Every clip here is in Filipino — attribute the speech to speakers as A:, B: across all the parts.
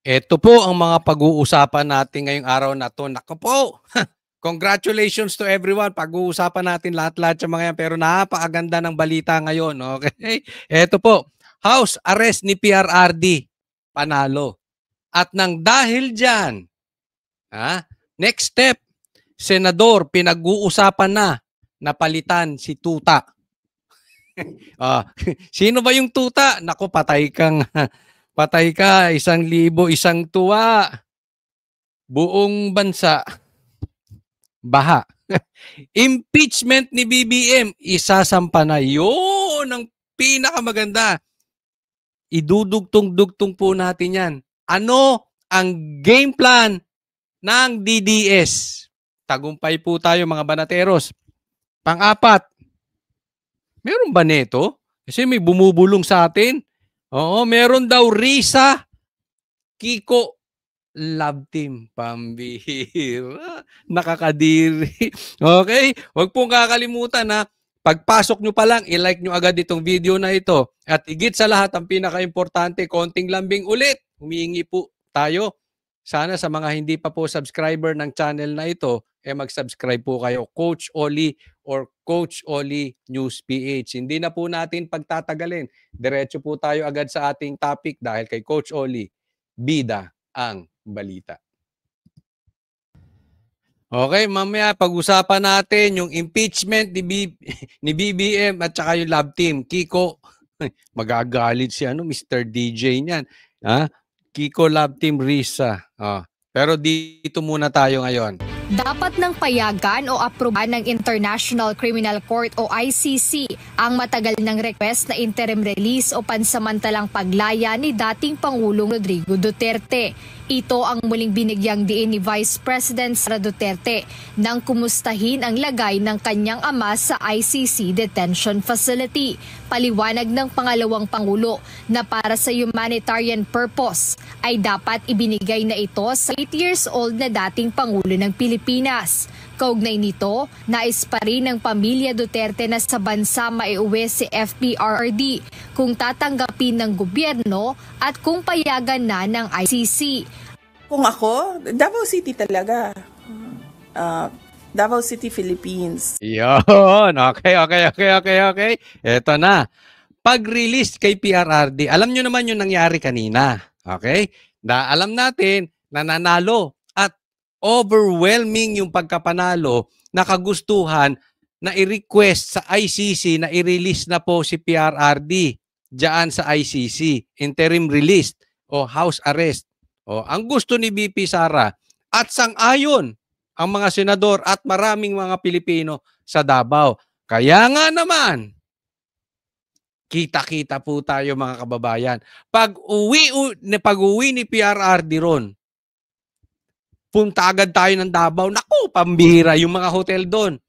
A: Ito po ang mga pag-uusapan natin ngayong araw na to. Naku po! Congratulations to everyone. Pag-uusapan natin lahat-lahat sa mga yan. Pero napakaganda ng balita ngayon. Okay? Ito po. House arrest ni PRRD. Panalo. At nang dahil dyan, next step, Senador, pinag-uusapan na napalitan si Tuta. Sino ba yung Tuta? Naku, patay ka, 1,000, 1 tuwa. Buong bansa, baha. Impeachment ni BBM, isasampa na. Yun ang pinakamaganda. Idudugtong-dugtong po natin yan. Ano ang game plan ng DDS? Tagumpay po tayo mga banateros. Pang-apat, meron ba neto? Kasi may bumubulong sa atin. Oo, meron daw Risa, Kiko, love team. Pambihira. Nakakadiri. Okay? Huwag pong kakalimutan na pagpasok nyo pa lang, i-like nyo agad itong video na ito. At higit sa lahat, ang pinaka-importante, konting lambing ulit. Humihingi po tayo. Sana sa mga hindi pa po subscriber ng channel na ito, mag-subscribe po kayo. Coach Oli or Coach Oli News PH. Hindi na po natin pagtatagalin. Diretso po tayo agad sa ating topic dahil kay Coach Oli, bida ang balita. Okay, mamaya pag-usapan natin yung impeachment ni BBM at saka yung love team. Kiko, magagalit si Mr. DJ niyan. Kiko, love team, Risa. Pero dito muna tayo ngayon.
B: Dapat nang payagan o aprobahan ng International Criminal Court o ICC ang matagal ng request na interim release o pansamantalang paglaya ni dating Pangulong Rodrigo Duterte. Ito ang muling binigyang diin ni Vice President Sara Duterte nang kumustahin ang lagay ng kanyang ama sa ICC detention facility. Paliwanag ng pangalawang Pangulo na para sa humanitarian purpose ay dapat ibinigay na ito sa 8 years old na dating Pangulo ng Pilipinas. Kaugnay nito, nais pa rin ng pamilya Duterte na sa bansa maiuwi si FPRRD kung tatanggapin ng gobyerno at kung payagan na ng ICC.
C: Kung ako, Davao City talaga. Davao City, Philippines.
A: Yun. Okay. Eto na. Pag-release kay PRRD, alam nyo naman yung nangyari kanina. Okay? Alam natin na nanalo at overwhelming yung pagkapanalo na kagustuhan na i-request sa ICC na i-release na po si PRRD diyan sa ICC. Interim release o house arrest. Ang gusto ni BP Sara at sang-ayon ang mga senador at maraming mga Pilipino sa Davao. Kaya nga naman, kita-kita po tayo mga kababayan. Pag-uwi ni PRRD ron, punta agad tayo ng Davao. Naku, pambihira yung mga hotel doon.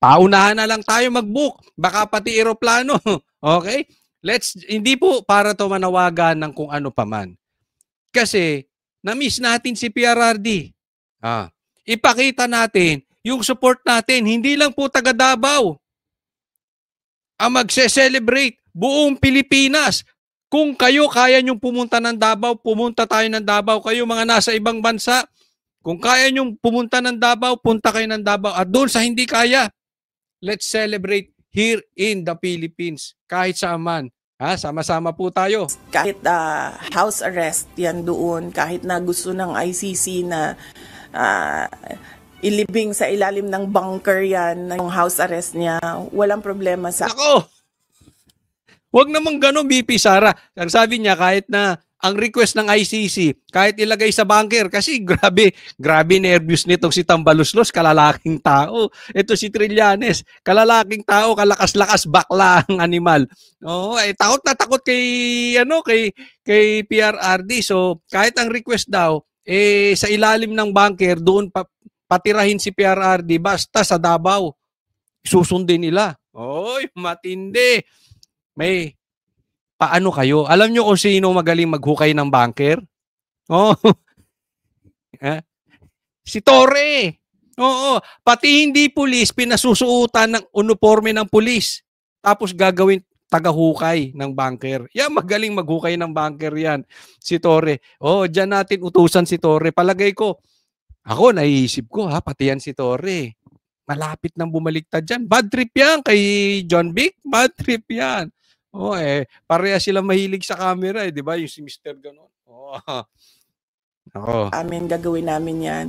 A: Paunahan na lang tayo mag-book. Baka pati eroplano. Okay? Hindi po para to manawagan ng kung ano paman. Kasi, na-miss natin si PRRD. Ipakita natin yung support natin. Hindi lang po taga Davao ang magse-celebrate buong Pilipinas. Kung kayo kaya nyong pumunta ng Davao, pumunta tayo ng Davao. Kayo mga nasa ibang bansa, kung kaya nyong pumunta ng Davao, punta kayo ng Davao. At doon sa hindi kaya, let's celebrate here in the Philippines. Kahit saan man. Sama-sama po tayo.
C: Kahit house arrest yan doon, kahit na gusto ng ICC na ilibing sa ilalim ng bunker yan, yung house arrest niya, walang problema sa...
A: Ako! Huwag naman gano'n, BP Sara. Ang sabi niya, kahit na ang request ng ICC, kahit ilagay sa bunker, kasi grabe nervous nitong si Tambaluslos, kalalaking tao. Ito si Trillanes, kalalaking tao, kalakas-lakas, bakla ang animal. Takot na takot kay PRRD. So, kahit ang request daw, sa ilalim ng bunker, doon patirahin si PRRD, basta sa Davao, susundin nila. Matindi. Paano kayo? Alam nyo kung sino magaling maghukay ng bunker? Si Torre. Pati hindi pulis, pinasusuotan ng uniforme ng pulis. Tapos tagahukay ng bunker. Yan, magaling maghukay ng bunker yan. Si Torre. Oh, diyan natin utusan si Torre. Palagay ko, ako naiisip ko pati yan si Torre. Malapit nang bumaliktad dyan. Bad trip yan kay John Vic. Bad trip yan. Oh, pareha sila mahilig sa camera, di ba? Yung si Mr. Ganon. Oh. Ako.
C: Gagawin namin yan.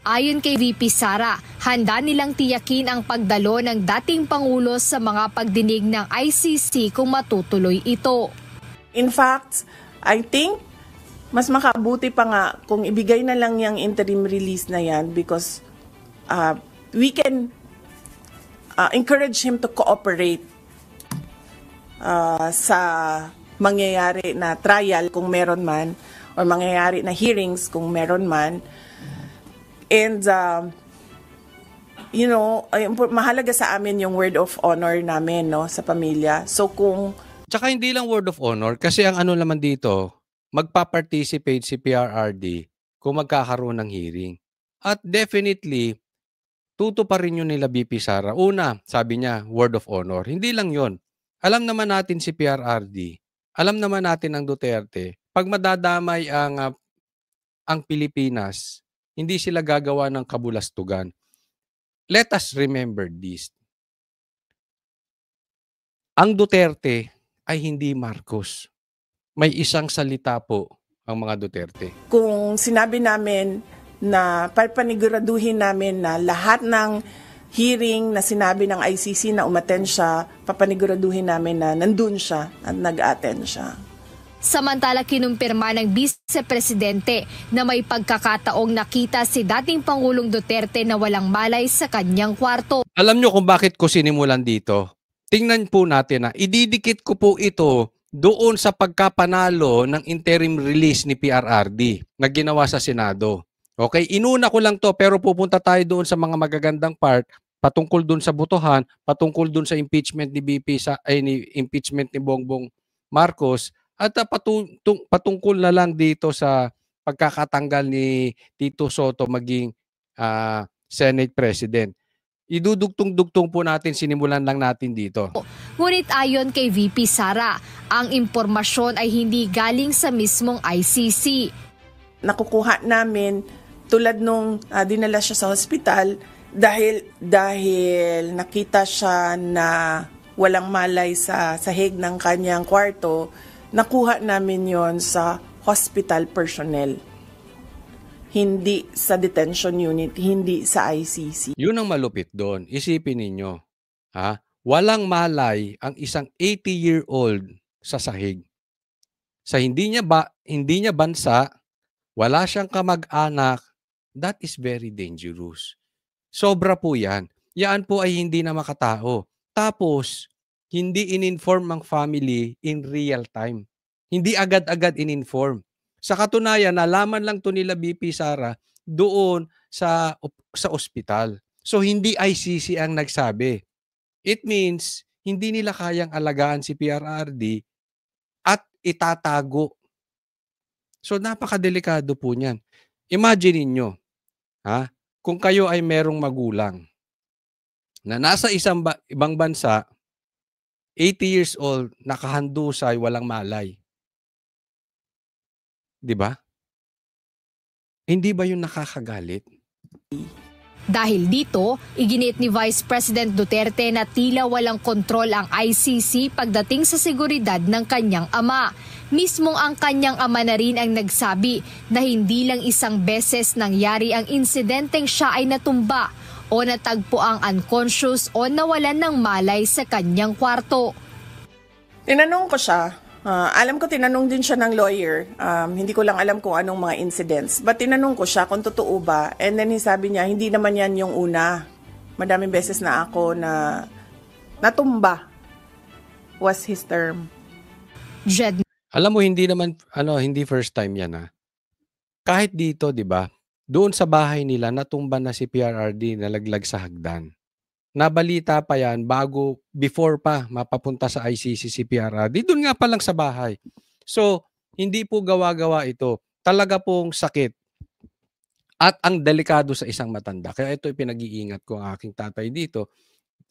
B: Ayon kay VP Sara, handa nilang tiyakin ang pagdalo ng dating Pangulo sa mga pagdinig ng ICC kung matutuloy ito.
C: In fact, I think mas makabuti pa nga kung ibigay na lang yung interim release na yan because we can encourage him to cooperate sa mangyayari na trial kung meron man or mangyayari na hearings kung meron man. And, mahalaga sa amin yung word of honor namin, no, sa pamilya. So kung...
A: Tsaka hindi lang word of honor, kasi ang ano naman dito, magpa-participate si PRRD kung magkakaroon ng hearing. At definitely, tutuparin yun nila BP Sara. Una, sabi niya, word of honor. Hindi lang yon. Alam naman natin si PRRD, alam naman natin ang Duterte, pag madadamay ang Pilipinas, hindi sila gagawa ng kabulastugan. Let us remember this. Ang Duterte ay hindi Marcos. May isang salita po ang mga Duterte.
C: Kung sinabi namin na papaniguraduhin namin na lahat ng hearing na sinabi ng ICC na umattend siya, papaniguraduhin namin na nandun siya at nag-attend siya.
B: Samantala kinumpirma ng Vice Presidente na may pagkakataong nakita si dating Pangulong Duterte na walang malay sa kanyang kwarto.
A: Alam nyo kung bakit ko sinimulan dito? Tingnan po natin ididikit ko po ito doon sa pagkapanalo ng interim release ni PRRD na ginawa sa Senado. Okay, inuna ko lang to pero pupunta tayo doon sa mga magagandang part patungkol doon sa botohan, patungkol doon sa impeachment ni impeachment ni Bongbong Marcos. At patungkol na lang dito sa pagkakatanggal ni Tito Soto maging Senate President. Idudugtong-dugtong po natin, sinimulan lang natin dito.
B: Ngunit ayon kay VP Sara, ang impormasyon ay hindi galing sa mismong ICC.
C: Nakukuha namin tulad nung dinala siya sa hospital dahil nakita siya na walang malay sa sahig ng kanyang kwarto. Nakuha namin yon sa hospital personnel. Hindi sa detention unit, hindi sa ICC.
A: Yun ang malupit doon. Isipin ninyo, walang malay ang isang 80-year-old sa sahig. Sa hindi niya bansa, wala siyang kamag-anak, that is very dangerous. Sobra po yan. Yan po ay hindi na makatao. Tapos, hindi in-inform ang family in real time. Hindi agad-agad in-inform. Sa katunayan, nalaman lang to nila BP Sara doon sa ospital. So, hindi ICC ang nagsabi. It means, hindi nila kayang alagaan si PRRD at itatago. So, napakadelikado po niyan. Imagine niyo, kung kayo ay merong magulang na nasa ibang bansa, 80 years old, nakahandusay, walang malay. 'Di ba? Hindi ba 'yun nakakagalit?
B: Dahil dito, iginiit ni Vice President Duterte na tila walang kontrol ang ICC pagdating sa seguridad ng kanyang ama. Mismong ang kanyang ama na rin ang nagsabi na hindi lang isang beses nangyari ang insidenteng siya ay natumba o natagpo ang unconscious o nawalan ng malay sa kanyang kwarto.
C: Tinanong ko siya, alam ko tinanong din siya ng lawyer, hindi ko lang alam kung anong mga incidents, but tinanong ko siya kung totoo ba, and then sabi niya, hindi naman yan yung una. Madaming beses na ako na natumba was his term.
B: Jed.
A: Alam mo, hindi first time yan Kahit dito, di ba? Doon sa bahay nila, natumba na si PRRD, nalaglag sa hagdan. Nabalita pa yan before pa mapapunta sa ICC si PRRD. Doon nga pa lang sa bahay. So, hindi po gawa-gawa ito. Talaga pong sakit. At ang delikado sa isang matanda. Kaya ito pinag-iingat ko ang aking tatay dito.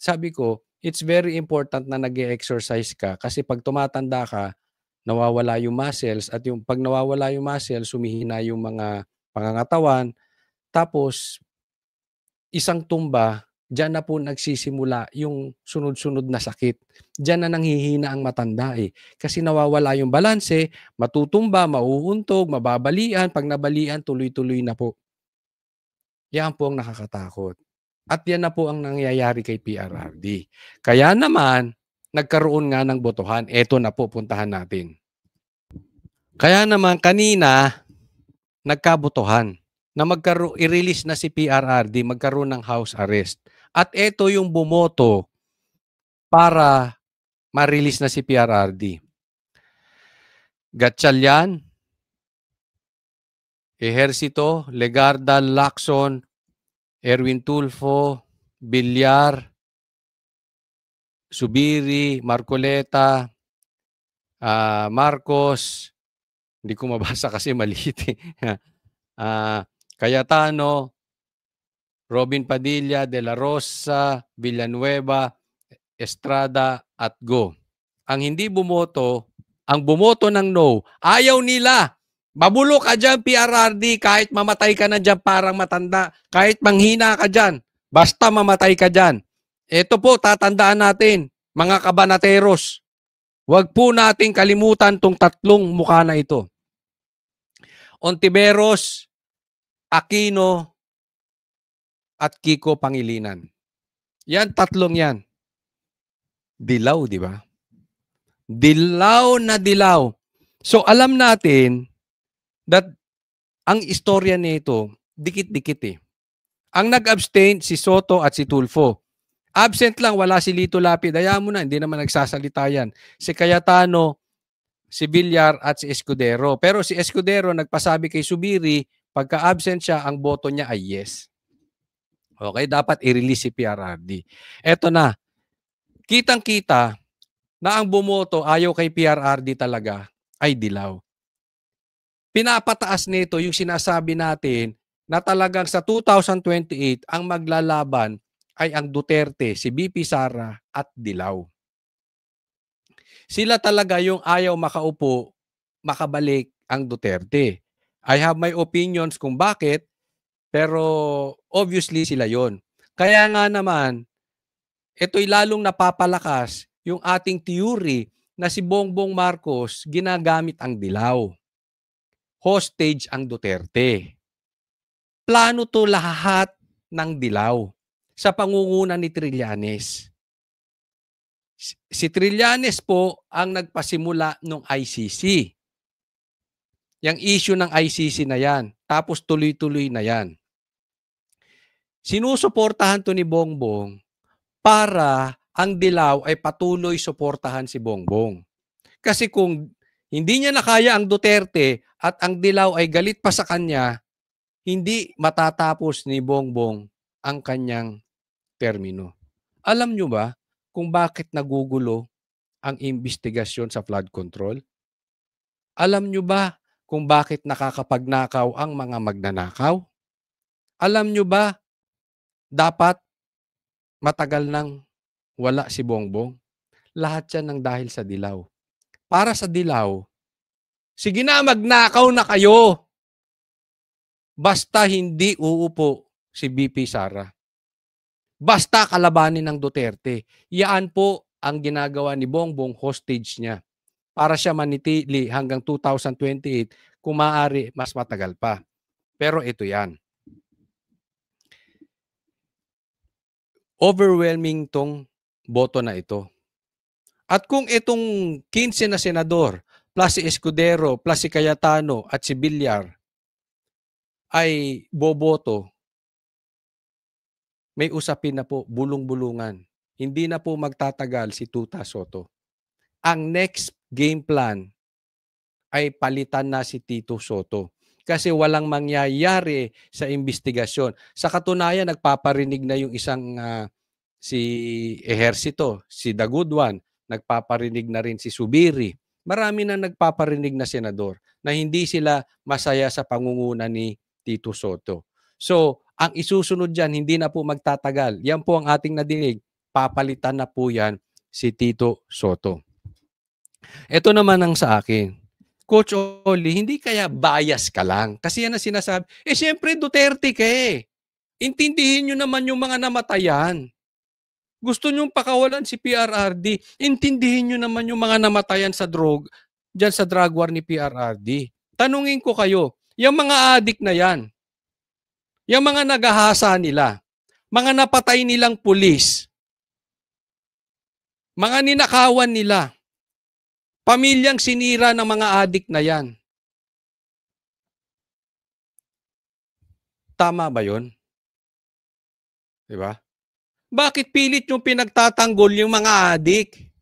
A: Sabi ko, it's very important na nag-e-exercise ka kasi pag tumatanda ka, nawawala yung muscles at yung pag nawawala yung muscles, humihina yung mga pangangatawan. Tapos, isang tumba, diyan na po nagsisimula yung sunod-sunod na sakit. Diyan na nanghihina ang matanda eh. Kasi nawawala yung balanse, matutumba, mauuntog, mababalian. Pag nabalian, tuloy-tuloy na po. Yan po ang nakakatakot. At yan na po ang nangyayari kay PRRD. Kaya naman, nagkaroon nga ng botohan. Eto na po, puntahan natin. Kaya naman, kanina, nagkabotohan na i-release na si PRRD, magkaroon ng house arrest. At eto yung bumoto para ma-release na si PRRD. Gatchalian, Ejercito, Legarda, Lacson, Erwin Tulfo, Villar, Subiri, Marcoleta, Marcos, hindi ko mabasa kasi maliit eh. Cayetano, Robin Padilla, De La Rosa, Villanueva, Estrada at Go. Ang hindi bumoto, ang bumoto ng no, ayaw nila. Mabulo ka dyan, PRRD, kahit mamatay ka na dyan parang matanda, kahit manghina ka dyan, basta mamatay ka dyan. Ito po, tatandaan natin, mga kabanateros, huwag po nating kalimutan tong tatlong mukha na ito. Ontiveros, Aquino, at Kiko Pangilinan. Yan, tatlong yan. Dilaw, di ba? Dilaw na dilaw. So, alam natin that ang istorya nito, dikit-dikit eh. Ang nag-abstain, si Soto at si Tulfo. Absent lang, wala si Lito Lapid. Ayaw mo na, hindi naman nagsasalita yan. Si Cayetano, si Villar at si Escudero. Pero si Escudero nagpasabi kay Subiri, pagka-absent siya, ang boto niya ay yes. Okay, dapat i-release si PRRD. Eto na, kitang-kita na ang bumoto ayaw kay PRRD talaga ay dilaw. Pinapataas nito yung sinasabi natin na talagang sa 2028 ang maglalaban ay ang Duterte, si BP Sara at Dilaw. Sila talaga yung ayaw makaupo, makabalik ang Duterte. I have my opinions kung bakit, pero obviously sila yon. Kaya nga naman, ito'y lalong napapalakas yung ating theory na si Bongbong Marcos ginagamit ang Dilaw. Hostage ang Duterte. Plano to lahat ng Dilaw sa pangunguna ni Trillanes. Si Trillanes po ang nagpasimula ng ICC. Yang issue ng ICC na yan. Tapos tuloy-tuloy na yan. Sinusuportahan to ni Bongbong para ang Dilaw ay patuloy suportahan si Bongbong. Kasi kung hindi niya nakaya ang Duterte at ang Dilaw ay galit pa sa kanya, hindi matatapos ni Bongbong ang kanyang termino. Alam nyo ba kung bakit nagugulo ang investigasyon sa flood control? Alam nyo ba kung bakit nakakapagnakaw ang mga magnanakaw? Alam nyo ba dapat matagal nang wala si Bongbong? Lahat yan ng dahil sa Dilaw. Para sa Dilaw, sige na, magnakaw na kayo. Basta hindi uupo si BP Sara. Basta kalabanin ng Duterte. Yan po ang ginagawa ni Bongbong, hostage niya. Para siya manitili hanggang 2028, kung maaari mas matagal pa. Pero ito yan. Overwhelming tong boto na ito. At kung itong 15 na senador, plus si Escudero, plus si Cayetano at si Villar ay boboto, may usapin na po, bulong-bulungan. Hindi na po magtatagal si Tuta Soto. Ang next game plan ay palitan na si Tito Soto. Kasi walang mangyayari sa investigasyon. Sa katunayan, nagpaparinig na yung isang si Ejercito, si The Good One. Nagpaparinig na rin si Subiri. Marami na nagpaparinig na senador na hindi sila masaya sa pangunguna ni Tito Soto. So, ang isusunod dyan, hindi na po magtatagal. Yan po ang ating nadinig. papalitan na po yan si Tito Soto. Ito naman ang sa akin. Coach Oli, hindi kaya bias ka lang? Kasi yan ang sinasabi. Siyempre Duterte ka eh. Intindihin nyo naman yung mga namatayan. Gusto nyong pakawalan si PRRD. Intindihin nyo naman yung mga namatayan sa dyan sa drug war ni PRRD. Tanungin ko kayo, yung mga adik na yan, yung mga nagahasa nila, mga napatay nilang pulis, mga ninakawan nila, pamilyang sinira ng mga adik na yan. Tama ba yun? Diba? Bakit pilit yung pinagtatanggol yung mga adik?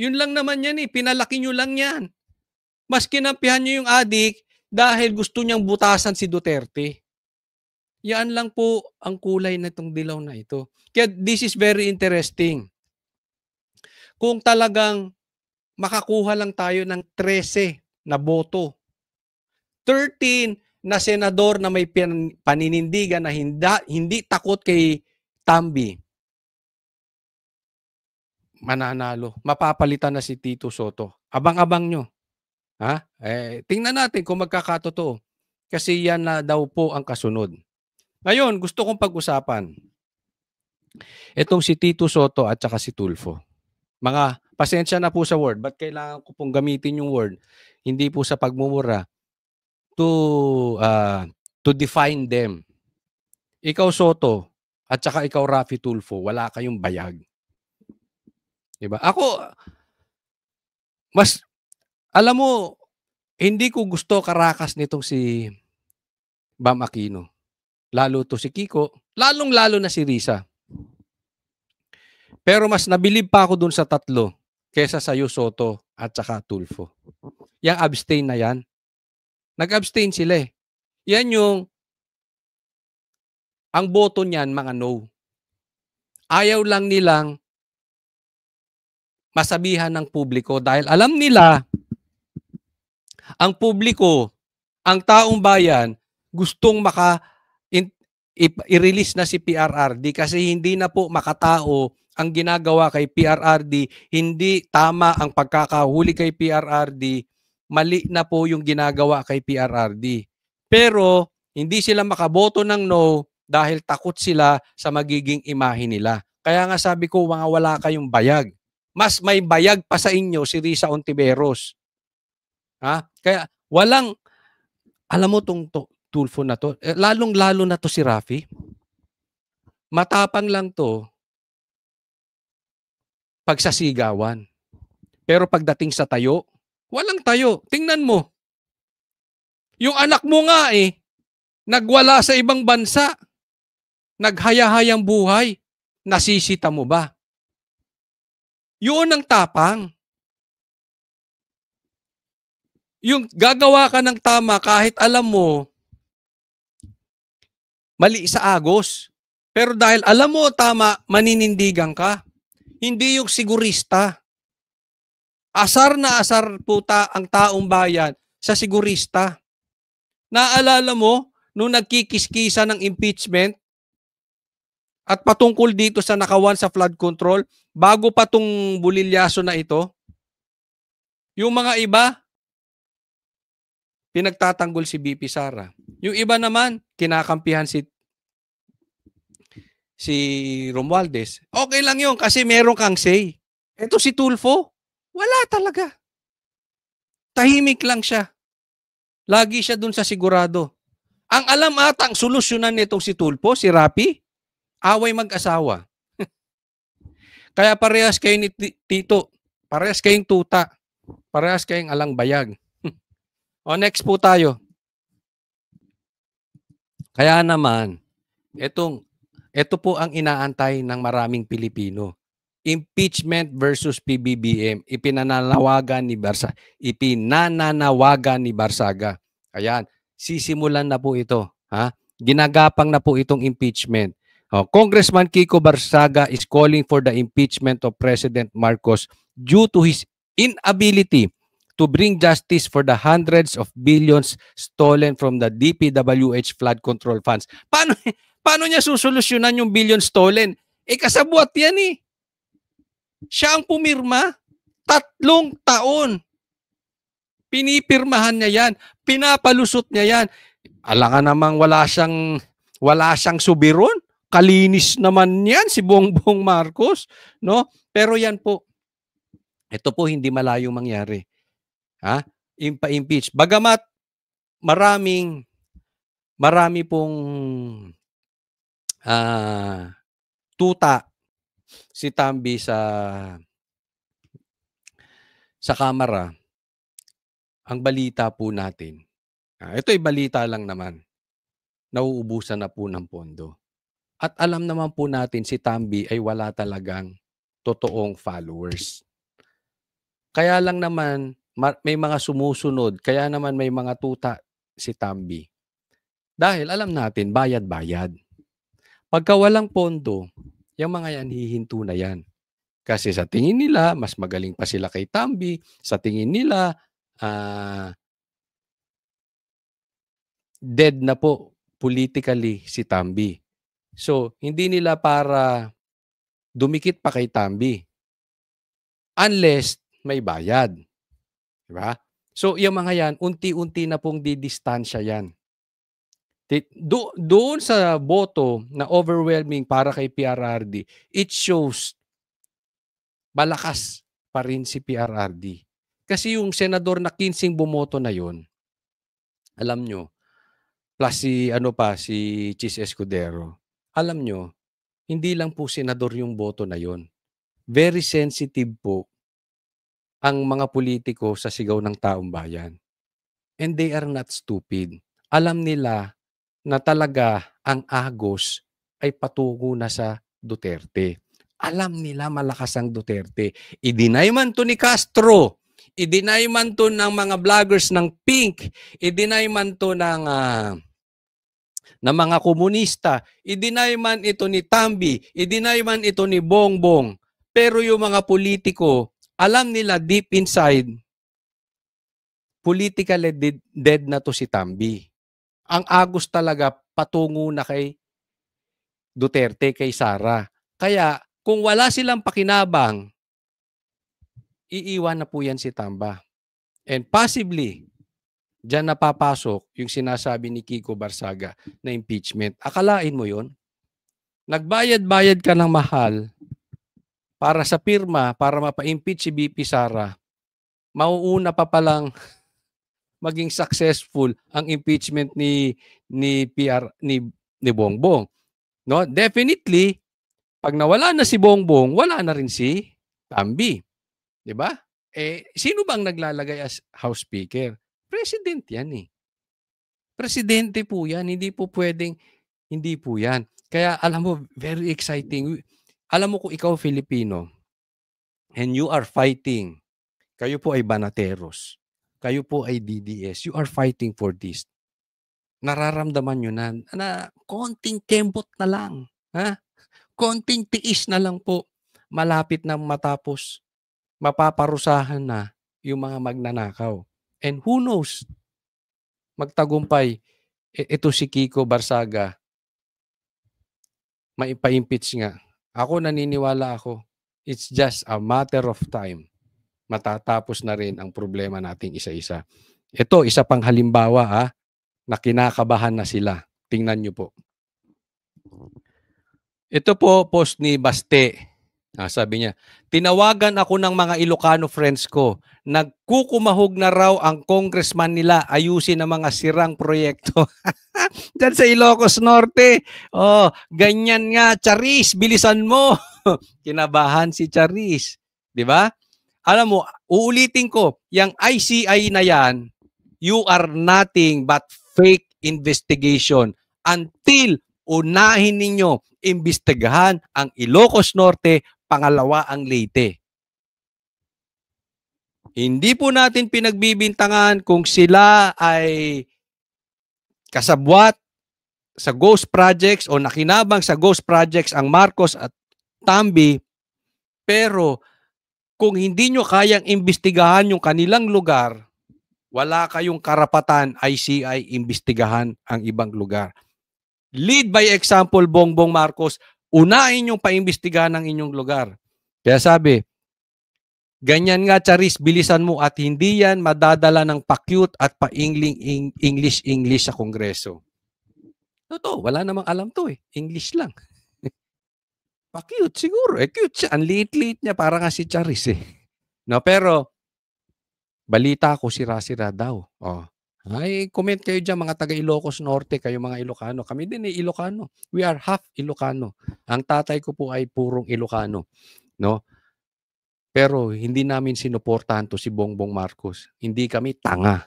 A: Yun lang naman yan eh. Pinalaki nyo lang yan. Mas kinampihan nyo yung adik dahil gusto niyang butasan si Duterte. Yan lang po ang kulay na itong dilaw na ito. Kaya this is very interesting. Kung talagang makakuha lang tayo ng 13 na boto, 13 na senador na may paninindigan na hindi takot kay Tambi, mananalo. Mapapalitan na si Tito Soto. Abang-abang nyo. Ha? Tingnan natin kung magkakatotoo. Kasi yan na daw po ang kasunod. Ngayon, gusto kong pag-usapan itong si Tito Soto at saka si Tulfo. Mga pasensya na po sa word. Ba't kailangan ko pong gamitin yung word? Hindi po sa pagmumura. To define them. Ikaw Soto at saka ikaw Raffy Tulfo, wala kayong bayag. Diba? Ako, alam mo, hindi ko gusto karakas nitong si Bam Aquino. Lalo to si Kiko, lalong-lalo na si Risa. Pero mas nabilib pa ako dun sa tatlo kesa sa Soto at saka Tulfo. Yang abstain na yan, nag-abstain sila eh. Yan yung, ang boto niyan, mga no. Ayaw lang nilang masabihan ng publiko dahil alam nila, ang publiko, ang taong bayan, gustong i-release na si PRRD kasi hindi na po makatao ang ginagawa kay PRRD, hindi tama ang pagkakahuli kay PRRD, mali na po yung ginagawa kay PRRD. Pero hindi sila makaboto ng no dahil takot sila sa magiging imahe nila. Kaya nga sabi ko, mga wala kayong bayag. Mas may bayag pa sa inyo si Risa Ontiveros. Ha? Kaya walang, alam mo tong Tulfo na to, lalong-lalo na to si Raffy. Matapang lang to pagsasigawan. Pero pagdating sa tayo, walang tayo. Tingnan mo. Yung anak mo nga nagwala sa ibang bansa. Naghaya-hayang buhay. Nasisita mo ba? Yun ang tapang. Yung gagawa ka ng tama kahit alam mo mali sa agos. Pero dahil alam mo tama, maninindigan ka. Hindi yung sigurista. Asar na asar puta ang taong bayan sa sigurista. Naalala mo, nung nagkikiskisa ng impeachment at patungkol dito sa nakawan sa flood control, bago pa tong bulilyaso na ito, yung mga iba, pinagtatanggol si BP Sara. Yung iba naman, kinakampihan si Romualdez. Okay lang yun kasi meron kang say. Ito si Tulfo, wala talaga. Tahimik lang siya. Lagi siya dun sa sigurado. Ang alam atang solusyonan nitong si Tulfo, si Raffy, away mag-asawa. Kaya parehas kayo ni Tito, parehas kayong tuta, parehas kayong alang bayag. O next po tayo. Kaya naman, ito po ang inaantay ng maraming Pilipino. Impeachment versus PBBM. Ipinananawagan ni Barsaga. Ayan, sisimulan na po ito. Ha? Ginagapang na po itong impeachment. Congressman Kiko Barsaga is calling for the impeachment of President Marcos due to his inability to bring justice for the hundreds of billions stolen from the DPWH flood control funds. Paano niya susolusyonan yung billion stolen? Kasabwat yan eh. Siya ang pumirma. 3 taon. Pinipirmahan niya yan. Pinapalusot niya yan. Alangan namang wala siyang subiron. Kalinis naman yan si Bongbong Marcos, no? Pero yan po, ito po hindi malayong mangyari. Ha? Impa-impeach. Bagamat marami pong tuta si Tambi sa Kamara, ang balita po natin, ito ay balita lang naman, nauubusan na po ng pondo. At alam naman po natin si Tambi ay wala talagang totoong followers. Kaya lang naman may mga sumusunod, kaya naman may mga tuta si Tambi. Dahil alam natin, bayad-bayad. Pagka walang pondo, yung mga yan hihinto na yan. Kasi sa tingin nila, mas magaling pa sila kay Tambi. Sa tingin nila, dead na po politically si Tambi. So, hindi nila para dumikit pa kay Tambi. Unless may bayad. Diba? So, yung mga yan, unti-unti na pong didistansya yan. Doon sa boto na overwhelming para kay PRRD, it shows malakas pa rin si PRRD. Kasi yung senador na 15 bumoto na yon, alam nyo, plus si Chis Escudero, alam nyo, hindi lang po senador yung boto na yon. Very sensitive po ang mga politiko sa sigaw ng taong bayan. And they are not stupid. Alam nila na talaga ang agos ay patungo na sa Duterte. Alam nila malakas ang Duterte. I-deny man to ni Castro, i-deny man to ng mga vloggers ng Pink, i-deny man to ng mga komunista, i-deny man ito ni Tambi, i-deny man ito ni Bongbong. Pero yung mga politiko, alam nila deep inside, politically dead na to si Tambi. Ang agos talaga patungo na kay Duterte, kay Sara. Kaya kung wala silang pakinabang, iiwan na po yan si Tamba. And possibly, diyan napapasok yung sinasabi ni Kiko Barsaga na impeachment. Akalain mo yun? Nagbayad-bayad ka ng mahal para sa pirma, para mapa-impeach si BP Sara, mauuna pa palang maging successful ang impeachment ni Bongbong. No, definitely pag nawala na si Bongbong, wala na rin si Tambi. 'Di ba? Sino bang naglalagay as House Speaker? President 'yan eh. Presidente po 'yan, hindi po pwedeng hindi po 'yan. Kaya alam mo, very exciting. Alam mo kung ikaw Filipino and you are fighting, kayo po ay banateros, kayo po ay DDS, you are fighting for this. Nararamdaman nyo na konting kembot na lang. Ha? Konting tiis na lang po. Malapit na matapos. Mapaparusahan na yung mga magnanakaw. And who knows? Magtagumpay. Ito si Kiko Barsaga. Maipa-impeach nga. Ako naniniwala ako. It's just a matter of time. Matatapos na rin ang problema nating isa-isa. Ito, isa pang halimbawa na kinakabahan na sila. Tingnan nyo po. Ito po, post ni Baste. Sabi niya, tinawagan ako ng mga Ilocano friends ko. Nagkukumahog na raw ang congressman nila ayusin ang mga sirang proyekto. Diyan sa Ilocos Norte. Oh, ganyan nga, Charis, bilisan mo. Kinabahan si Charis. Di ba? Alam mo, uulitin ko, yung ICI na yan, you are nothing but fake investigation until unahin ninyo imbestigahan ang Ilocos Norte, pangalawa ang Leyte. Hindi po natin pinagbibintangan kung sila ay kasabwat sa ghost projects o nakinabang sa ghost projects ang Marcos at Tambi, pero kung hindi nyo kayang imbestigahan yung kanilang lugar, wala kayong karapatan ICI imbestigahan ang ibang lugar. Lead by example, Bongbong Marcos, Unahin yung paimbestigahan ng inyong lugar. Kaya sabi, ganyan nga, Charis, bilisan mo at hindi yan madadala ng pa-cute at pa-English sa Kongreso. Totoo, wala namang alam to eh. English lang. Pa-cute siguro. Cute siya. Ang liit-liit niya, para nga si Charis eh. No, pero, balita ko, sira-sira daw. Oh. Ay, comment kayo dyan, mga taga Ilocos Norte, kayo mga Ilocano. Kami din ay Ilocano. We are half Ilocano. Ang tatay ko po ay purong Ilocano. No? Pero hindi namin sinuportahan to si Bongbong Marcos. Hindi kami tanga.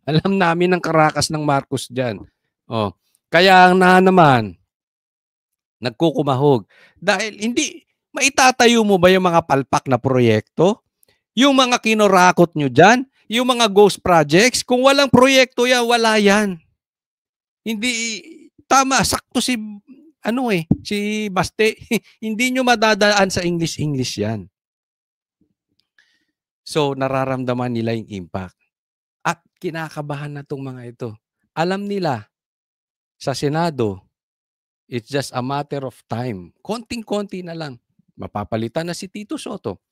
A: Alam namin ang karakas ng Marcos dyan. Oh. Kaya naman, nagkukumahog. Dahil hindi, maitatayo mo ba yung mga palpak na proyekto? Yung mga kinorakot nyo dyan? Yung mga ghost projects? Kung walang proyekto yan, wala yan. Hindi, tama, sakto si si Baste, hindi nyo madadaan sa English yan. So, nararamdaman nila yung impact. At kinakabahan na itong mga ito. Alam nila, sa Senado, it's just a matter of time. Konting-konti na lang. Mapapalitan na si Tito Soto.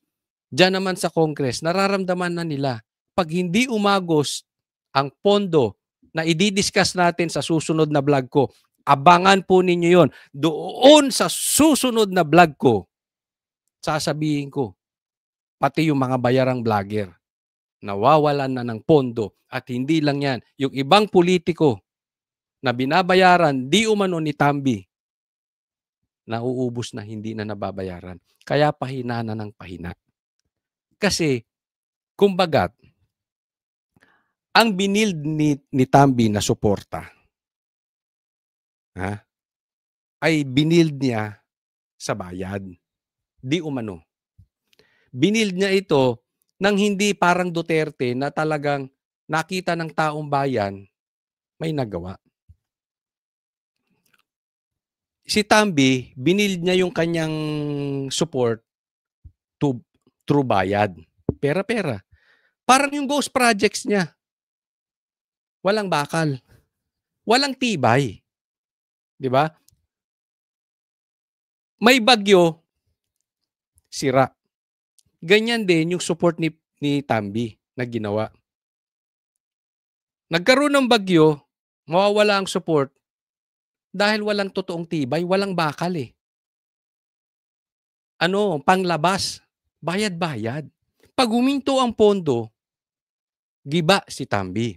A: Diyan naman sa Congress, nararamdaman na nila, pag hindi umagos ang pondo na i-discuss natin sa susunod na vlog ko, abangan po ninyo yon. Doon sa susunod na vlog ko, sasabihin ko, pati yung mga bayarang vlogger, nawawalan na ng pondo. At hindi lang yan, yung ibang politiko na binabayaran, di umano ni Tambi, nauubos na, hindi na nababayaran. Kaya pahina na ng pahina. Kasi, kumbaga, ang binild ni Tambi na suporta, ay binild niya sa bayad. Di umano. Binild niya ito nang hindi parang Duterte na talagang nakita ng taong bayan, may nagawa. Si Tambi, binild niya yung kanyang support through bayad. Pera-pera. Parang yung ghost projects niya. Walang bakal. Walang tibay. 'Di ba? May bagyo, sira. Ganyan din yung support ni Tambi na ginawa. Nagkaroon ng bagyo, mawawala ang support dahil walang totoong tibay, walang bakal eh. Panglabas, bayad-bayad. Pag huminto ang pondo, giba si Tambi.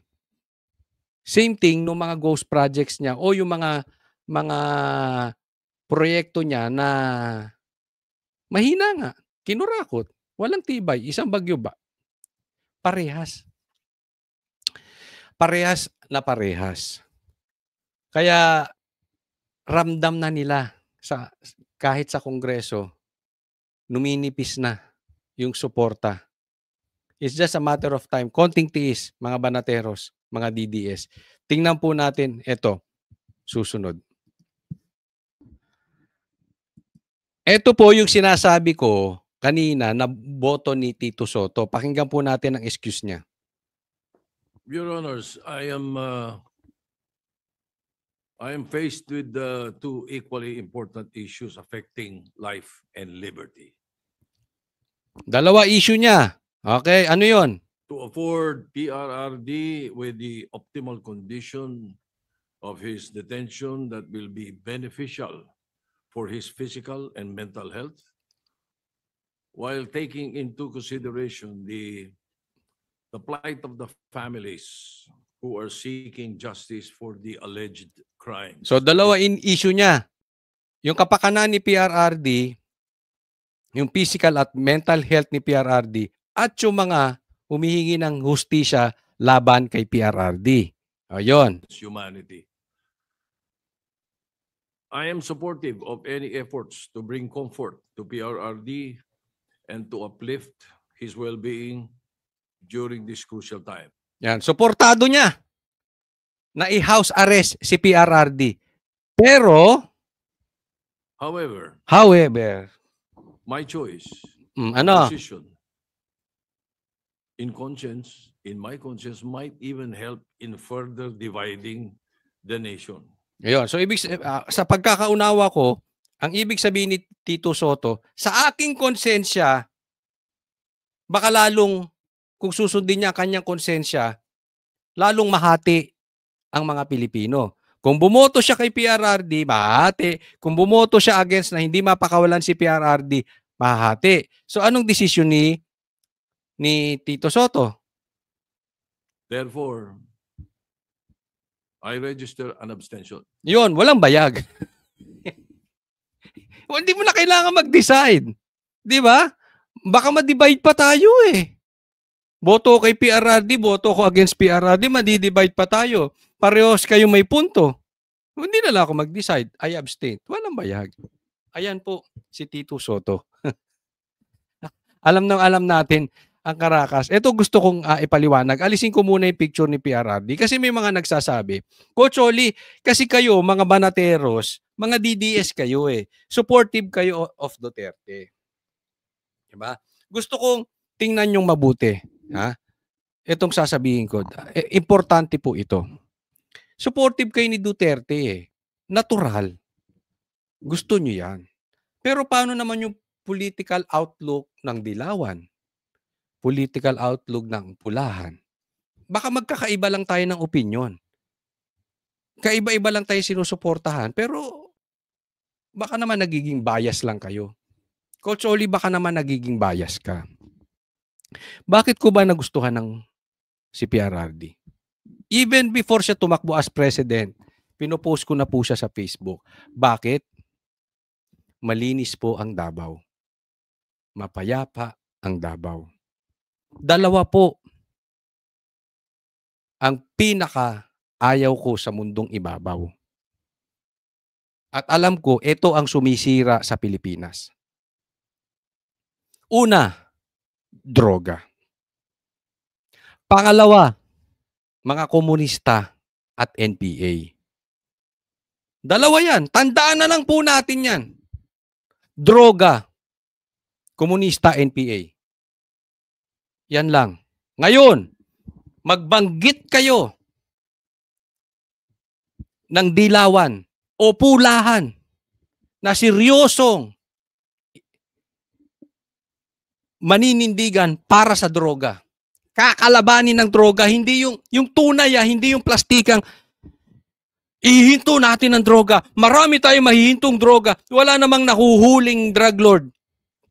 A: Same thing no mga ghost projects niya o yung mga proyekto niya na mahina nga, kinurakot, walang tibay, isang bagyo ba? Parehas. Parehas na parehas. Kaya ramdam na nila kahit sa Kongreso, numinipis na yung suporta. It's just a matter of time. Konting tiis, mga banateros, mga DDS. Tingnan po natin ito, susunod. Ito po yung sinasabi ko kanina na boto ni Tito Soto. Pakinggan po natin ang excuse niya.
D: Your Honors, I am faced with two equally important issues affecting life and liberty.
A: Dalawa issue niya. Okay, ano yon?
D: To afford PRRD with the optimal condition of his detention that will be beneficial for his physical and mental health, while taking into consideration the plight of the families who are seeking justice for the alleged crimes.
A: So dalawa issue niya. Yung kapakanan ni PRRD, yung physical at mental health ni PRRD, at yung mga humihingi ng hustisya laban kay PRRD. Ayun.
D: Humanity. I am supportive of any efforts to bring comfort to PRRD and to uplift his well-being during this crucial time.
A: Yan, suportado niya na i-house arrest si PRRD. Pero,
D: however, my choice, decision, in my conscience, might even help in further dividing the nation.
A: Ayun. So, sa pagkakaunawa ko, ang ibig sabihin ni Tito Soto, sa aking konsensya, baka lalong, kung susundin niya ang kanyang konsensya, lalong mahati ang mga Pilipino. Kung bumoto siya kay PRRD, mahati. Kung bumoto siya against na hindi mapakawalan si PRRD, mahati. So, anong desisyon ni Tito Soto?
D: Therefore, I register an abstention.
A: Yun, walang bayag. Hindi mo na kailangan mag-decide. Di ba? Baka ma-divide pa tayo eh. Boto kay PRRD, boto ko against PRRD, madi-divide pa tayo. Parehos kayo may punto. Hindi na lang ako mag-decide. I abstain. Walang bayag. Ayan po si Tito Soto. Alam natin ang Caracas. Ito gusto kong ipaliwanag. Alisin ko muna yung picture ni PRRD kasi may mga nagsasabi, Coach Oli, kasi kayo, mga banateros, mga DDS kayo eh. Supportive kayo of Duterte. Diba? Gusto kong tingnan yung mabuti. Ha? Itong sasabihin ko. Importante po ito. Supportive kayo ni Duterte eh. Natural. Gusto nyo yan. Pero paano naman yung political outlook ng Dilawan? Political outlook ng Pulahan? Baka magkakaiba lang tayo ng opinion. Kaiba-iba lang tayo sinusuportahan. Pero baka naman nagiging bias lang kayo. Coach Oli, baka naman nagiging bias ka. Bakit ko ba nagustuhan ng si PRRD? Even before siya tumakbo as president, pinopost ko na po siya sa Facebook. Bakit? Malinis po ang Davao. Mapayapa ang Davao. Dalawa po ang pinaka ayaw ko sa mundong ibabaw. At alam ko, ito ang sumisira sa Pilipinas. Una, droga. Pangalawa, mga komunista at NPA. Dalawa yan. Tandaan na lang po natin yan. Droga, komunista, NPA. Yan lang. Ngayon, magbanggit kayo ng Dilawan o Pulahan na seryosong maninindigan para sa droga. Kakalabanin ng droga, hindi yung tunay, hindi yung plastikang ihinto natin ng droga. Marami tayong mahihintong droga. Wala namang nahuhuling drug lord.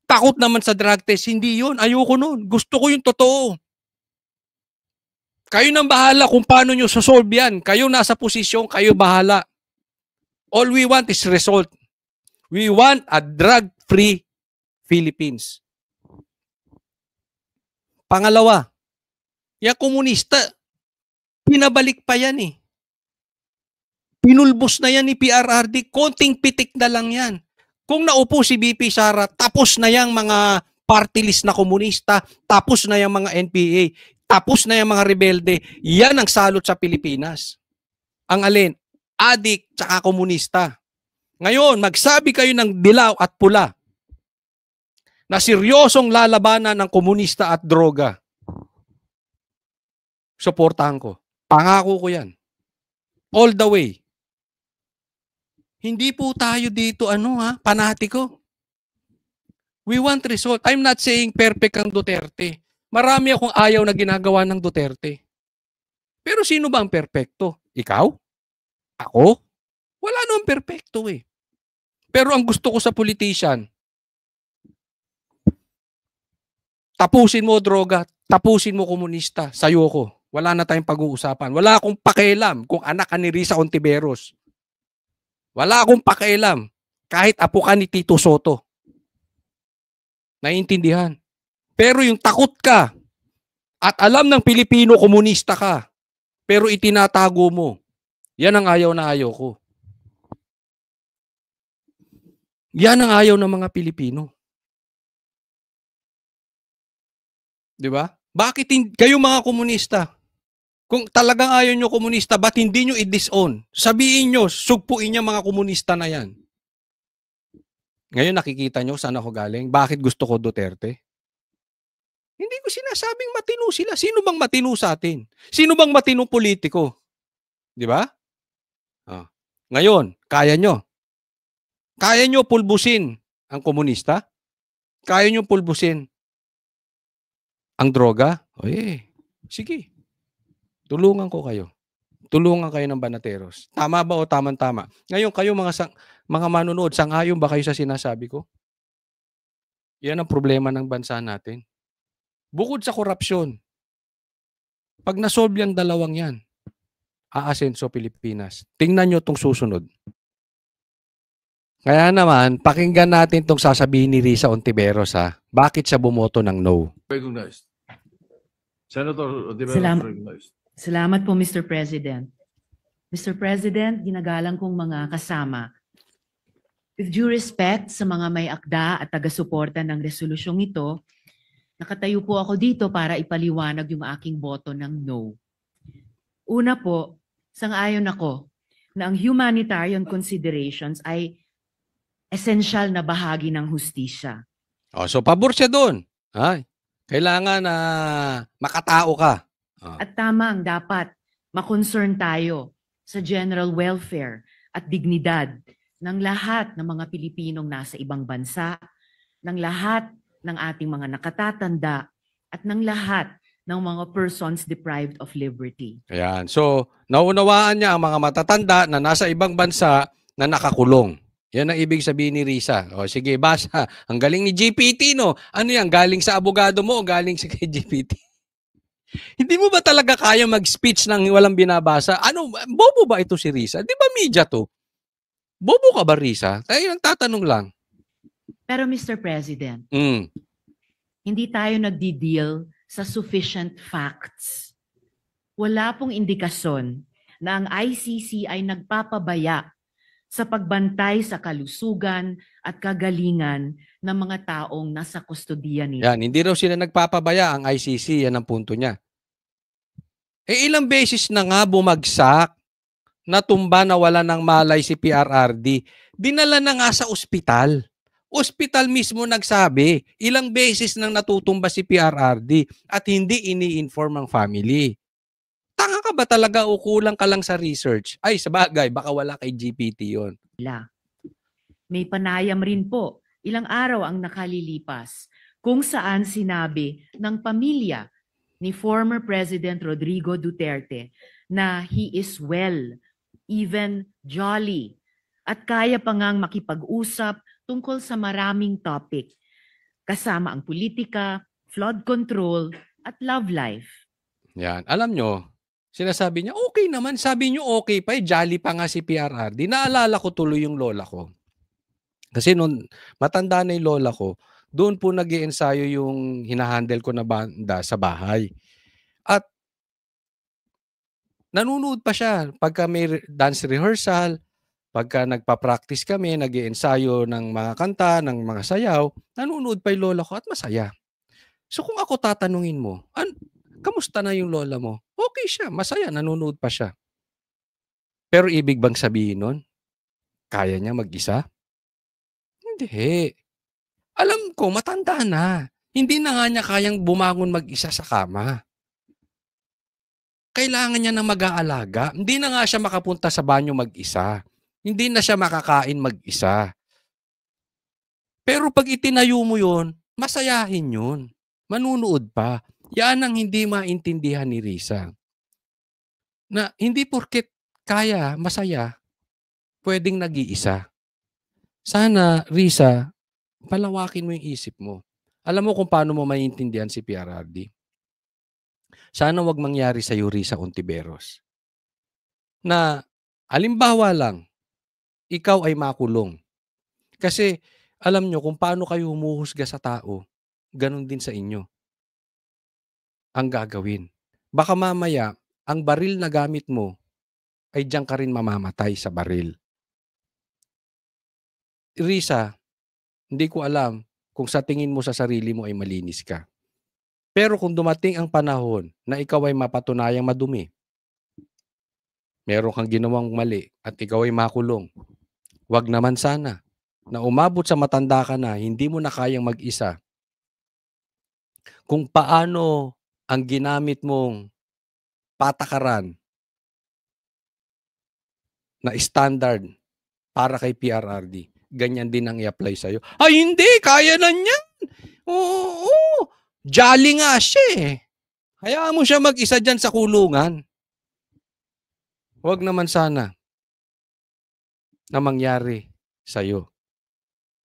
A: Takot naman sa drug test. Hindi yun. Ayoko nun. Gusto ko yung totoo. Kayo nang bahala kung paano nyo sosolve yan. Kayo nasa posisyon, kayo bahala. All we want is result. We want a drug-free Philippines. Pangalawa, yung komunista, pinabalik pa yan eh. Pinulbos na yan ni PRRD, konting pitik na lang yan. Kung naupo si BP Sara, tapos na yung mga party list na komunista, tapos na yung mga NPA, tapos na yung mga rebelde, yan ang salot sa Pilipinas. Ang alin? Adik tsaka komunista. Ngayon, magsabi kayo ng dilaw at pula na seryosong lalabanan ng komunista at droga. Suportahan ko. Pangako ko yan. All the way. Hindi po tayo dito panatiko. We want result. I'm not saying perfect ang Duterte. Marami akong ayaw na ginagawa ng Duterte. Pero sino ba ang perfecto? Ikaw? Ako? Wala namang perfecto eh. Pero ang gusto ko sa politician, tapusin mo droga, tapusin mo komunista, sayo ko. Wala na tayong pag-uusapan. Wala akong pakialam kung anak ka ni Risa Ontiveros. Wala akong pakialam kahit apo ka ni Tito Soto. Naiintindihan. Pero yung takot ka at alam ng Pilipino komunista ka, pero itinatago mo, yan ang ayaw na ayaw ko. Yan ang ayaw ng mga Pilipino. Di ba? Bakit kayo mga komunista? Kung talagang ayaw nyo komunista, ba't hindi nyo i-disown? Sabihin nyo, sugpuin niya mga komunista na yan. Ngayon nakikita nyo saan ako galing? Bakit gusto ko Duterte? Hindi ko sinasabing matino sila. Sino bang matino sa atin? Sino bang matino politiko? Di ba? Ngayon, kaya nyo. Kaya nyo pulbusin ang komunista? Kaya nyo pulbusin ang droga? Sige. Tulungan ko kayo. Tulungan kayo ng banateros. Tama ba o tamang-tama? Ngayon, kayo mga manonood, sang-ayon ba kayo sa sinasabi ko? Yan ang problema ng bansa natin. Bukod sa korupsyon, pag nasolve yung dalawang yan, aasenso Pilipinas. Tingnan nyo itong susunod. Kaya naman, pakinggan natin itong sasabihin ni Risa Ontiveros, ha? Bakit siya bumoto ng no?
D: Recognized. Senator Ontiveros,
E: Salamat.
D: recognized.
E: Salamat po, Mr. President. Mr. President, ginagalang kong mga kasama. With due respect sa mga may akda at taga-suporta ng resolusyong ito, nakatayo po ako dito para ipaliwanag yung aking boto ng no. Una po, sang-ayon ako na ang humanitarian considerations ay essential na bahagi ng hustisya.
A: So pabor siya doon. Kailangan na makatao ka.
E: At tama ang dapat makoncern tayo sa general welfare at dignidad ng lahat ng mga Pilipinong nasa ibang bansa, ng lahat ng ating mga nakatatanda, at ng lahat ng mga persons deprived of liberty.
A: Ayan. So, naunawaan niya ang mga matatanda na nasa ibang bansa na nakakulong. Yan ang ibig sabihin ni Risa. Sige, basa. Ang galing ni GPT, no? Ano yan? Galing sa abogado mo o galing sa kay GPT? Hindi mo ba talaga kaya mag-speech nang walang binabasa? Bobo ba ito si Risa? Di ba media to? Bobo ka ba, Risa? Ang tatanong lang.
E: Pero Mr. President,
A: Mm.
E: hindi tayo nagdi-deal sa sufficient facts. Wala pong indikasyon na ang ICC ay nagpapabaya sa pagbantay sa kalusugan at kagalingan ng mga taong nasa kustodiya nito.
A: Yan, hindi raw sila nagpapabaya ang ICC. Yan ang punto niya. Ilang beses na nga bumagsak, natumba na wala ng malay si PRRD. Dinala na nga sa ospital. Ospital mismo nagsabi, ilang beses nang natutumba si PRRD at hindi ini-inform ang family. Tanga ka ba talaga o kulang ka lang sa research? Ay, sabagay, baka wala kay GPT yon.
E: May panayam rin po, ilang araw ang nakalilipas, kung saan sinabi ng pamilya ni former President Rodrigo Duterte na he is well, even jolly, at kaya pa ngang makipag-usap tungkol sa maraming topic, kasama ang politika, flood control, at love life.
A: Yan, alam nyo, sinasabi niya, okay naman, sabi nyo okay pa, jolly pa nga si PRRD. Naalala ko tuloy yung lola ko. Kasi noon, matanda na yung lola ko, doon po nag-i-ensayo yung hinahandle ko na banda sa bahay. At nanonood pa siya pagka may dance rehearsal, pagka nagpa-practice kami, nag-i-ensayo ng mga kanta, ng mga sayaw, nanonood pa yung lola ko at masaya. So kung ako tatanungin mo, kamusta na yung lola mo? Okay siya, masaya, nanonood pa siya. Pero ibig bang sabihin nun, kaya niya mag-isa? Hindi. Alam ko, matanda na. Hindi na nga niya kayang bumangon mag-isa sa kama. Kailangan niya ng mag-aalaga. Hindi na nga siya makapunta sa banyo mag-isa. Hindi na siya makakain mag-isa. Pero pag itinayo mo yun, masayahin yun. Manunood pa. Yan ang hindi maintindihan ni Risa. Na hindi porket kaya, masaya, pwedeng nag-iisa. Sana, Risa, palawakin mo yung isip mo. Alam mo kung paano mo maintindihan si PRRD? Sana wag mangyari sa iyo, Risa Ontiveros. Na, halimbawa lang, ikaw ay makulong. Kasi, alam nyo kung paano kayo humuhusga sa tao, ganun din sa inyo. Ang gagawin. Baka mamaya, ang baril na gamit mo, ay diyan ka rin mamamatay sa baril. Risa, hindi ko alam kung sa tingin mo sa sarili mo ay malinis ka. Pero kung dumating ang panahon na ikaw ay mapatunayang madumi, meron kang ginawang mali at ikaw ay makulong, wag naman sana na umabot sa matanda ka na hindi mo na kayang mag-isa. Kung paano ang ginamit mong patakaran na standard para kay PRRD, ganyan din ang i-apply sa'yo. Ay, hindi! Kaya na niyan! Oo! Jolly nga siya eh. Hayaan mo siya mag-isa dyan sa kulungan. Huwag naman sana na mangyari sa'yo.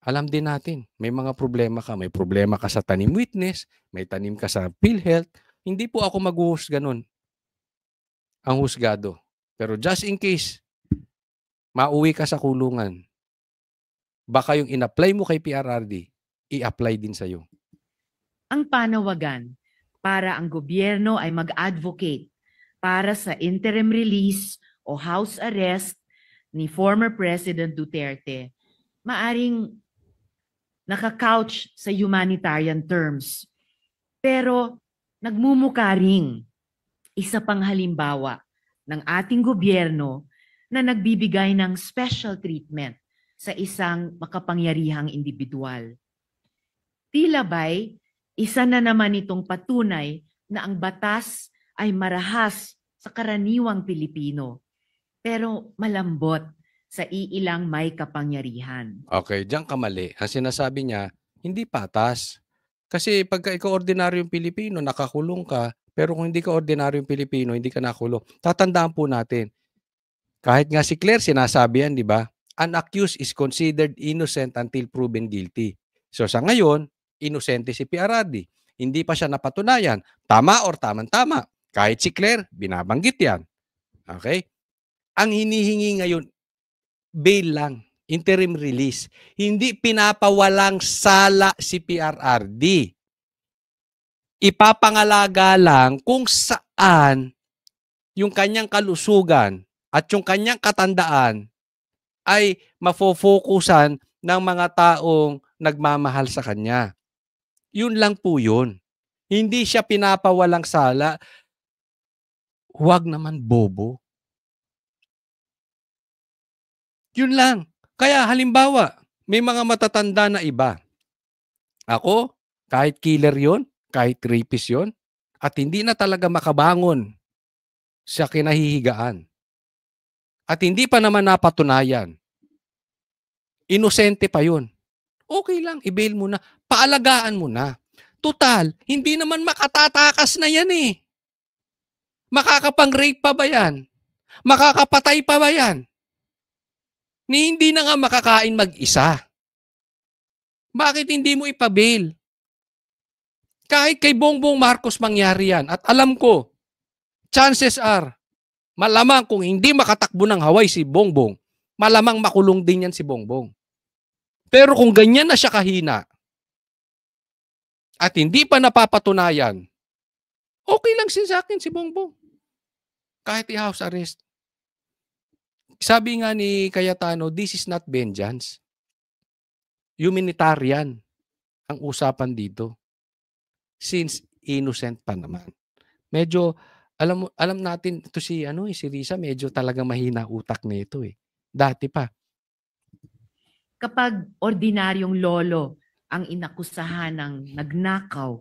A: Alam din natin, may mga problema ka. May problema ka sa tanim witness, may tanim ka sa PhilHealth. Hindi po ako mag-uhusga nun. Ang husgado. Pero just in case, mauwi ka sa kulungan, baka yung in-apply mo kay PRRD, i-apply din sa'yo.
E: Ang panawagan para ang gobyerno ay mag-advocate para sa interim release o house arrest ni former President Duterte, maaring naka-couch sa humanitarian terms. Pero nagmumukha ring isa pang halimbawa ng ating gobyerno na nagbibigay ng special treatment sa isang makapangyarihang individual. Tila ba'y isa na naman itong patunay na ang batas ay marahas sa karaniwang Pilipino, pero malambot sa iilang may kapangyarihan.
A: Okay, diyan ka mali. Ang sinasabi niya, hindi patas. Kasi pagka ikaw ordinaryong Pilipino, nakakulong ka, pero kung hindi ka ordinaryong Pilipino, hindi ka nakulong. Tatandaan po natin, kahit nga si Claire sinasabi yan, di ba? An accused is considered innocent until proven guilty. So sa ngayon, inosente si PRRD. Hindi pa siya napatunayan. Tama or tamang-tama. Kahit si Claire, binabanggit yan. Okay? Ang hinihingi ngayon, bail lang. Interim release. Hindi pinapawalang sala si PRRD. Ipapangalaga lang kung saan yung kanyang kalusugan at yung kanyang katandaan ay mafofokusan ng mga taong nagmamahal sa kanya. Yun lang po yun. Hindi siya pinapawalang sala. Huwag naman bobo. Yun lang. Kaya halimbawa, may mga matatanda na iba. Ako, kahit killer yon, kahit rapist yon, at hindi na talaga makabangon sa kinahihigaan. At hindi pa naman napatunayan. Inosente pa yun. Okay lang, i-bail mo na. Paalagaan mo na. Total, hindi naman makatatakas na yan eh. Makakapang-rape pa ba yan? Makakapatay pa ba yan? Ni hindi na nga makakain mag-isa. Bakit hindi mo ipabail? Kahit kay Bongbong Marcos mangyari yan. At alam ko, chances are, malamang kung hindi makatakbo ng Hawaii si Bongbong, malamang makulong din yan si Bongbong. Pero kung ganyan na siya kahina, at hindi pa napapatunayan, okay lang sa akin si Bongbong. Kahit i-house arrest. Sabi nga ni Cayetano, this is not vengeance. Humanitarian ang usapan dito. Since innocent pa naman. Medyo, alam natin, ito si Risa, medyo talagang mahina utak nito eh. Dati pa.
E: Kapag ordinaryong lolo ang inakusahan ng nagnakaw,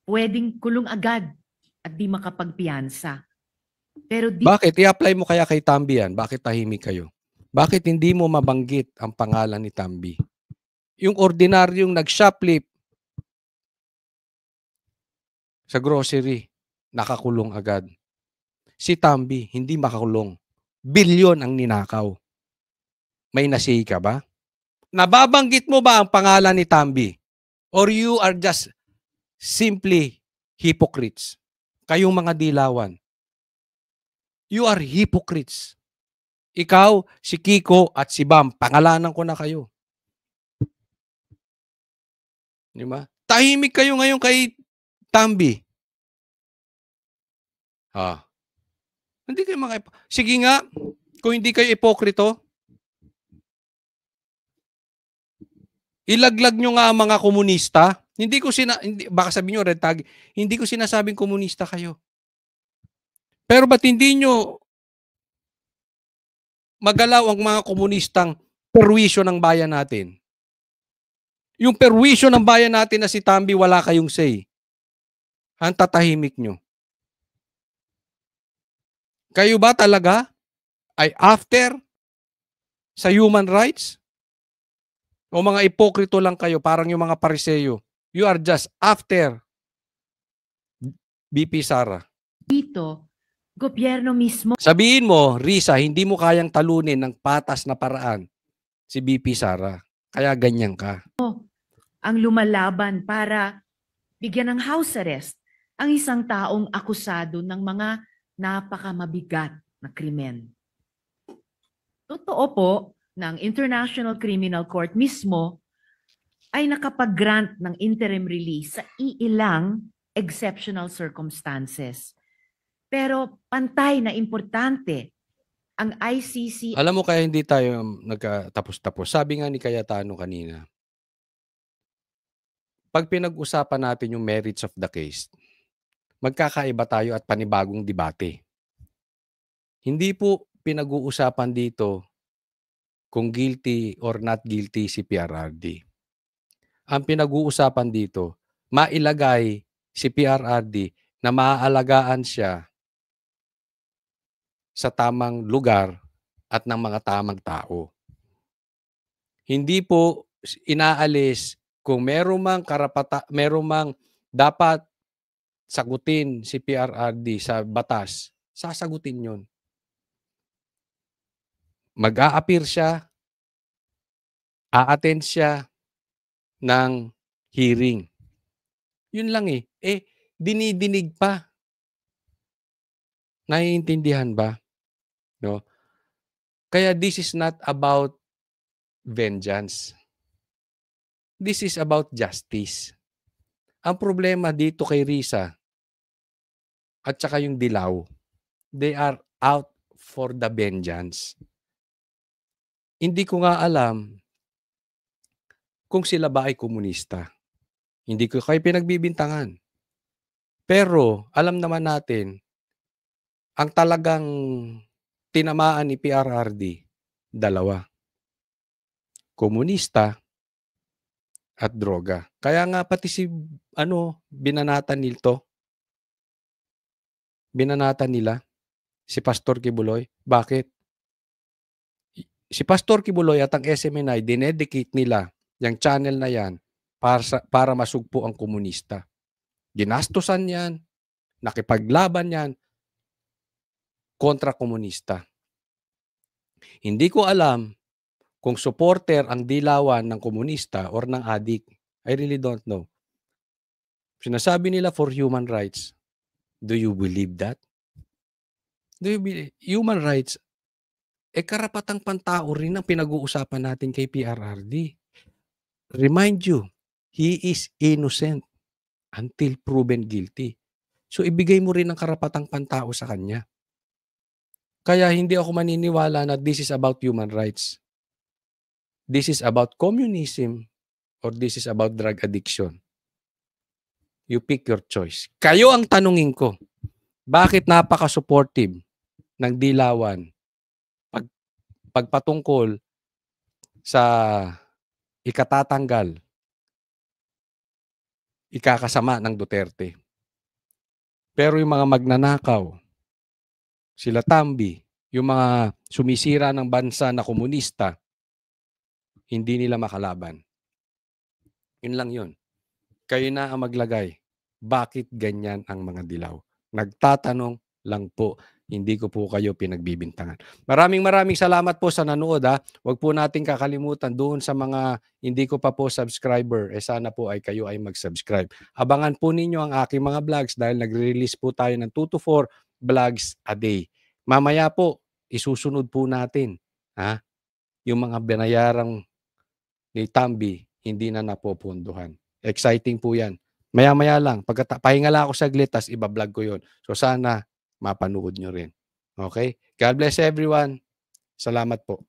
E: pwedeng kulong agad at di makapagpiyansa. Pero
A: Bakit? I-apply mo kaya kay Tambi yan? Bakit tahimik kayo? Bakit hindi mo mabanggit ang pangalan ni Tambi? Yung ordinaryong nag-shoplift sa grocery, nakakulong agad. Si Tambi, hindi makakulong. Bilyon ang ninakaw. May nasihi ka ba? Nababanggit mo ba ang pangalan ni Tambi? Or you are just simply hypocrites? Kayong mga dilawan. You are hypocrites. Ikaw, si Kiko at si Bam, pangalanan ko na kayo. Di ba? Tahimik kayo ngayon kay Tambi. Hindi kayo sige nga, kung hindi kayo ipokrito, ilaglag nyo nga ang mga komunista. Baka sabihin nyo, red tag, hindi ko sinasabing komunista kayo. Pero ba't hindi nyo magalaw ang mga komunistang perwisyo ng bayan natin? Yung perwisyo ng bayan natin na si Tambi, wala kayong say. Ang tatahimik nyo. Kayo ba talaga ay after sa human rights? O mga ipokrito lang kayo, parang yung mga Pariseyo. You are just after BP Sara.
E: Dito, gobyerno mismo
A: Sabihin mo, Risa, hindi mo kayang talunin ng patas na paraan si BP Sara. Kaya ganyan ka.
E: ang lumalaban para bigyan ng house arrest ang isang taong akusado ng mga napakamabigat na krimen. Totoo po na ang International Criminal Court mismo ay nakapag-grant ng interim release sa iilang exceptional circumstances. Pero pantay na importante ang ICC.
A: Alam mo kaya hindi tayo nagkatapos-tapos. Sabi nga ni Cayetano kanina, pag pinag-usapan natin yung merits of the case, magkakaiba tayo at panibagong debate. Hindi po pinag-uusapan dito kung guilty or not guilty si PRRD. Ang pinag-uusapan dito, mailagay si PRRD na maaalagaan siya sa tamang lugar at ng mga tamang tao. Hindi po inaalis kung meron mang dapat sagutin si PRRD sa batas, sasagutin yon. Mag-a-appear siya, a-attend siya ng hearing. Yun lang eh. Dinidinig pa. Naiintindihan ba? No? Kaya this is not about vengeance. This is about justice. Ang problema dito kay Risa at saka yung Dilaw, they are out for the vengeance. Hindi ko nga alam kung sila ba ay komunista. Hindi ko kayo pinagbibintangan. Pero alam naman natin, ang talagang tinamaan ni PRRD, dalawa. Komunista at droga. Kaya nga pati si binanatan nila si Pastor Kibuloy. Bakit? Si Pastor Kibuloy at ang SMNI dinedicate nila yung channel na yan para masugpo ang komunista. Ginastusan yan, nakipaglaban yan kontra komunista. Hindi ko alam kung supporter ang Dilawan ng komunista or ng adik. I really don't know. Sinasabi nila for human rights. Do you believe that? Do you believe human rights? Karapatang pantao rin ang pinag-uusapan natin kay PRRD. Remind you, he is innocent until proven guilty. So ibigay mo rin ang karapatang pantao sa kanya. Kaya hindi ako maniniwala na this is about human rights. This is about communism or this is about drug addiction. You pick your choice. Kayo ang tanungin ko, bakit napaka-supportive ng Dilawan pagpatungkol sa ikatatanggal, ikakasama ng Duterte. Pero yung mga magnanakaw, sila Tambi, yung mga sumisira ng bansa na komunista, hindi nila makalaban. Yun lang yun. Kayo na ang maglagay. Bakit ganyan ang mga Dilaw? Nagtatanong lang po. Hindi ko po kayo pinagbibintangan. Maraming salamat po sa nanood. Huwag po natin kakalimutan doon sa mga hindi ko pa po subscriber. Sana po ay kayo ay mag-subscribe. Abangan po ninyo ang aking mga vlogs dahil nagre-release po tayo ng 2 to 4 vlogs a day. Mamaya po, isusunod po natin yung mga binayarang ni Tambi hindi na napopunduhan. Exciting po yan. Maya-maya lang, pahinga lang ako saglit, tas ibablog ko yun. So sana mapanood nyo rin. Okay? God bless everyone. Salamat po.